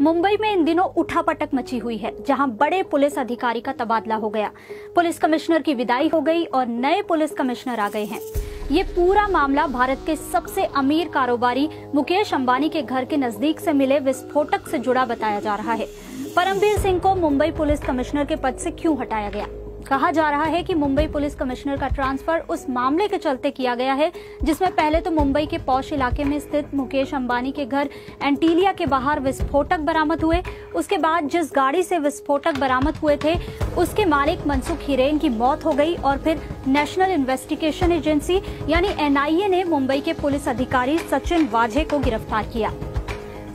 मुंबई में इन दिनों उठापटक मची हुई है, जहां बड़े पुलिस अधिकारी का तबादला हो गया। पुलिस कमिश्नर की विदाई हो गई और नए पुलिस कमिश्नर आ गए हैं। ये पूरा मामला भारत के सबसे अमीर कारोबारी मुकेश अंबानी के घर के नजदीक से मिले विस्फोटक से जुड़ा बताया जा रहा है। परमबीर सिंह को मुंबई पुलिस कमिश्नर के पद से क्यों हटाया गया? कहा जा रहा है कि मुंबई पुलिस कमिश्नर का ट्रांसफर उस मामले के चलते किया गया है जिसमें पहले तो मुंबई के पॉश इलाके में स्थित मुकेश अंबानी के घर एंटीलिया के बाहर विस्फोटक बरामद हुए। उसके बाद जिस गाड़ी से विस्फोटक बरामद हुए थे उसके मालिक मनसुख हिरेन की मौत हो गई और फिर नेशनल इन्वेस्टिगेशन एजेंसी यानी NIA ने मुंबई के पुलिस अधिकारी सचिन वाझे को गिरफ्तार किया।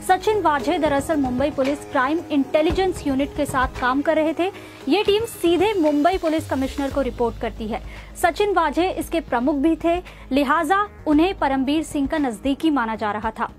सचिन वाझे दरअसल Mumbai police crime intelligence unit के साथ काम कर रहे थे। ये टीम सीधे मुंबई पुलिस कमिश्नर को रिपोर्ट करती है। सचिन वाझे इसके प्रमुख भी थे, लिहाजा उन्हें परमबीर सिंह का नजदीकी माना जा रहा था।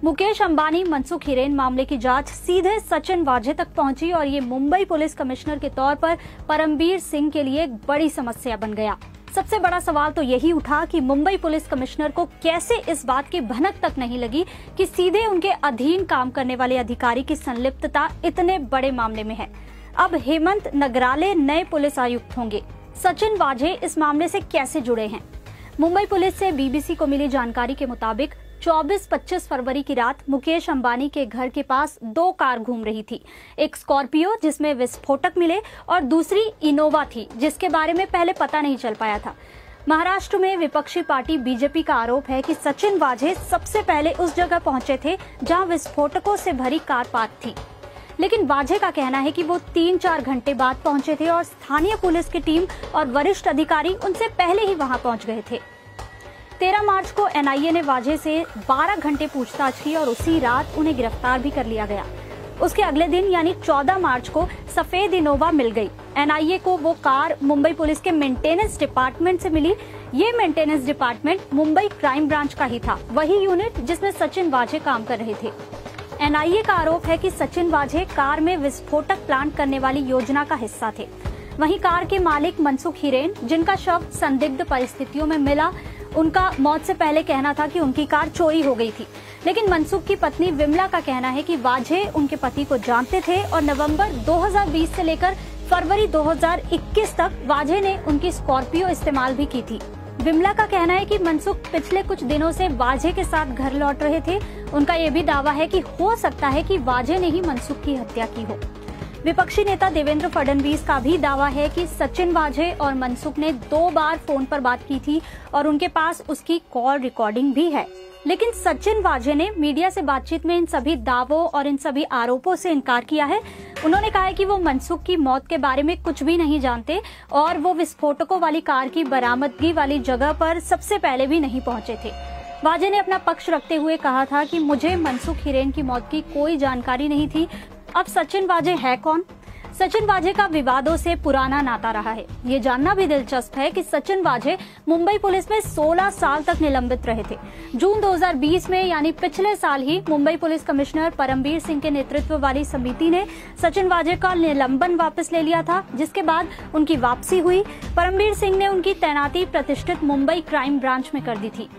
मुकेश अंबानी मनसुख हिरेन मामले की जांच सीधे सचिन वाझे तक पहुंची और ये मुंबई पुलिस कमिश्नर के तौर पर परमबीर सिंह के लिए एक बड़ी समस्या बन गया। सबसे बड़ा सवाल तो यही उठा कि मुंबई पुलिस कमिश्नर को कैसे इस बात की भनक तक नहीं लगी कि सीधे उनके अधीन काम करने वाले अधिकारी की संलिप्तता इतने बड़े मामले में है। अब हेमंत नगराले नए पुलिस आयुक्त होंगे। सचिन वाझे इस मामले से कैसे जुड़े हैं? मुंबई पुलिस से BBC को मिली जानकारी के मुताबिक 24-25 फरवरी की रात मुकेश अंबानी के घर के पास 2 कार घूम रही थी। एक स्कॉर्पियो जिसमें विस्फोटक मिले और दूसरी इनोवा थी जिसके बारे में पहले पता नहीं चल पाया था। महाराष्ट्र में विपक्षी पार्टी BJP का आरोप है कि सचिन वाझे सबसे पहले उस जगह पहुंचे थे जहां विस्फोटकों से भरी कार पार्क थी, लेकिन वाझे का कहना है कि वो 3-4 घंटे बाद पहुंचे थे और स्थानीय पुलिस की टीम और वरिष्ठ अधिकारी उनसे पहले ही वहां पहुंच गए थे। 13 मार्च को NIA ने वाझे से 12 घंटे पूछताछ की और उसी रात उन्हें गिरफ्तार भी कर लिया गया। उसके अगले दिन यानी 14 मार्च को सफेद इनोवा मिल गई। NIA को वो कार मुंबई पुलिस के मेंटेनेंस डिपार्टमेंट से मिली। ये maintenance department Mumbai crime branch का ही था, वही यूनिट जिसमें सचिन वाझे काम कर रहे थे। NIA का आरोप है कि सचिन वाझे कार में विस्फोटक प्लांट करने वाली योजना का हिस्सा थे। वहीं कार के मालिक मनसुख हिरेन, जिनका शव संदिग्ध परिस्थितियों में मिला, उनका मौत से पहले कहना था कि उनकी कार चोरी हो गई थी, लेकिन मनसुख की पत्नी विमला का कहना है कि वाझे उनके पति को जानते थे और नवंबर 2020 से लेकर फरवरी 2021 तक वाझे ने उनकी स्कॉर्पियो इस्तेमाल भी की थी। विमला का कहना है कि मनसुख पिछले कुछ दिनों से वाझे के साथ घर लौट रहे थे। उनका ये भी दावा है कि हो सकता है कि वाझे ने ही मनसुख की हत्या की हो। विपक्षी नेता देवेंद्र फडणवीस का भी दावा है कि सचिन वाझे और मनसुख ने 2 बार फोन पर बात की थी और उनके पास उसकी कॉल रिकॉर्डिंग भी है। लेकिन सचिन वाझे ने मीडिया से बातचीत में इन सभी दावों और इन सभी आरोपों से इनकार किया है। उन्होंने कहा है कि वो मनसुख की मौत के बारे में कुछ भी नहीं जानते और वो विस्फोटकों वाली कार की बरामदगी वाली जगह पर सबसे पहले भी नहीं पहुंचे थे। वाझे ने अपना पक्ष रखते हुए कहा था कि मुझे मनसुख हिरेन की मौत की कोई जानकारी नहीं थी। अब सचिन वाझे है कौन? सचिन वाझे का विवादों से पुराना नाता रहा है। ये जानना भी दिलचस्प है कि सचिन वाझे मुंबई पुलिस में 16 साल तक निलंबित रहे थे। जून 2020 में यानी पिछले साल ही मुंबई पुलिस कमिश्नर परमबीर सिंह के नेतृत्व वाली समिति ने सचिन वाझे का निलंबन वापस ले लिया था, जिसके बाद उनकी वापसी हुई। परमबीर सिंह ने उनकी तैनाती प्रतिष्ठित मुंबई क्राइम ब्रांच में कर दी थी।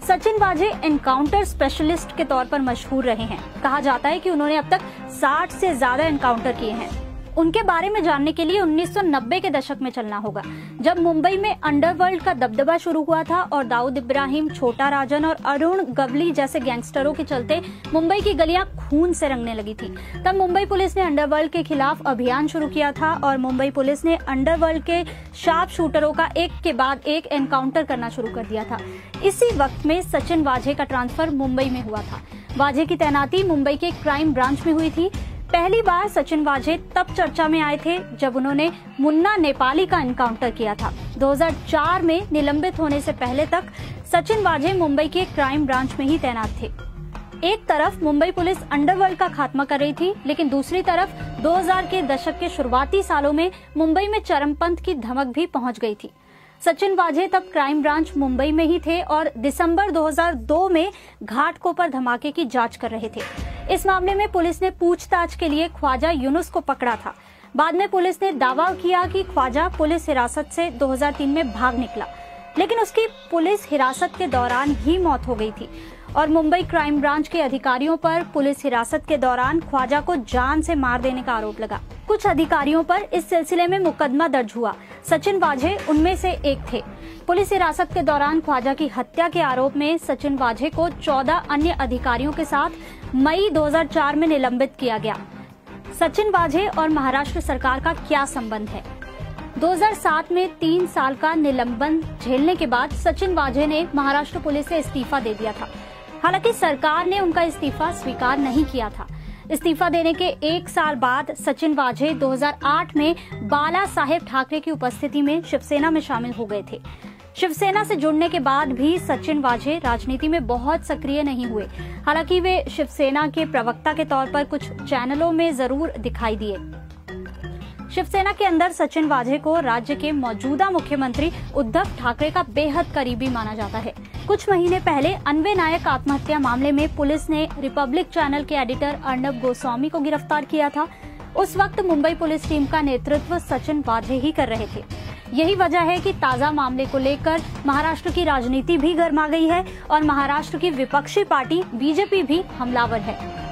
सचिन वाझे एनकाउंटर स्पेशलिस्ट के तौर पर मशहूर रहे हैं। कहा जाता है कि उन्होंने अब तक 60 से ज्यादा एनकाउंटर किए हैं। उनके बारे में जानने के लिए 1990 के दशक में चलना होगा, जब मुंबई में अंडरवर्ल्ड का दबदबा शुरू हुआ था और दाऊद इब्राहिम, छोटा राजन और अरुण गवली जैसे गैंगस्टरों के चलते मुंबई की गलियां खून से रंगने लगी थी। तब मुंबई पुलिस ने अंडरवर्ल्ड के खिलाफ अभियान शुरू किया था और मुंबई पुलिस ने अंडरवर्ल्ड के शार्प शूटरों का एक के बाद एक एनकाउंटर करना शुरू कर दिया था। इसी वक्त में सचिन वाझे का ट्रांसफर मुंबई में हुआ था। वाझे की तैनाती मुंबई के क्राइम ब्रांच में हुई थी। पहली बार सचिन वाझे तब चर्चा में आए थे जब उन्होंने मुन्ना नेपाली का एनकाउंटर किया था। 2004 में निलंबित होने से पहले तक सचिन वाझे मुंबई के क्राइम ब्रांच में ही तैनात थे। एक तरफ मुंबई पुलिस अंडरवर्ल्ड का खात्मा कर रही थी, लेकिन दूसरी तरफ 2000 के दशक के शुरुआती सालों में मुंबई में चरमपंथ की धमक भी पहुंच गई थी। सचिन वाझे तब क्राइम ब्रांच मुंबई में ही थे और दिसंबर 2002 में घाटकोपर धमाके की जांच कर रहे थे। इस मामले में पुलिस ने पूछताछ के लिए ख्वाजा यूनुस को पकड़ा था। बाद में पुलिस ने दावा किया कि ख्वाजा पुलिस हिरासत से 2003 में भाग निकला, लेकिन उसकी पुलिस हिरासत के दौरान ही मौत हो गई थी। और मुंबई क्राइम ब्रांच के अधिकारियों पर पुलिस हिरासत के दौरान ख्वाजा को जान से मार देने का आरोप लगा। कुछ अधिकारियों पर इस सिलसिले में मुकदमा दर्ज हुआ। सचिन वाझे उनमें से एक थे। पुलिस हिरासत के दौरान ख्वाजा की हत्या के आरोप में सचिन वाझे को 14 अन्य अधिकारियों के साथ मई 2004 में निलंबित किया गया। सचिन वाझे और महाराष्ट्र सरकार का क्या संबंध है? 2007 में 3 साल का निलंबन झेलने के बाद सचिन वाझे ने महाराष्ट्र पुलिस से इस्तीफा दे दिया था। हालांकि सरकार ने उनका इस्तीफा स्वीकार नहीं किया था। इस्तीफा देने के 1 साल बाद सचिन वाझे 2008 में बाला साहेब ठाकरे की उपस्थिति में शिवसेना में शामिल हो गए थे। शिवसेना से जुड़ने के बाद भी सचिन वाझे राजनीति में बहुत सक्रिय नहीं हुए। हालांकि वे शिवसेना के प्रवक्ता के तौर पर कुछ चैनलों में जरूर दिखाई दिए। शिवसेना के अंदर सचिन वाझे को राज्य के मौजूदा मुख्यमंत्री उद्धव ठाकरे का बेहद करीबी माना जाता है। कुछ महीने पहले अन्वय नायक आत्महत्या मामले में पुलिस ने रिपब्लिक चैनल के एडिटर अर्नब गोस्वामी को गिरफ्तार किया था। उस वक्त मुंबई पुलिस टीम का नेतृत्व सचिन वाझे ही कर रहे थे। यही वजह है कि ताजा मामले को लेकर महाराष्ट्र की राजनीति भी गर्मा गई है और महाराष्ट्र की विपक्षी पार्टी बीजेपी भी हमलावर है।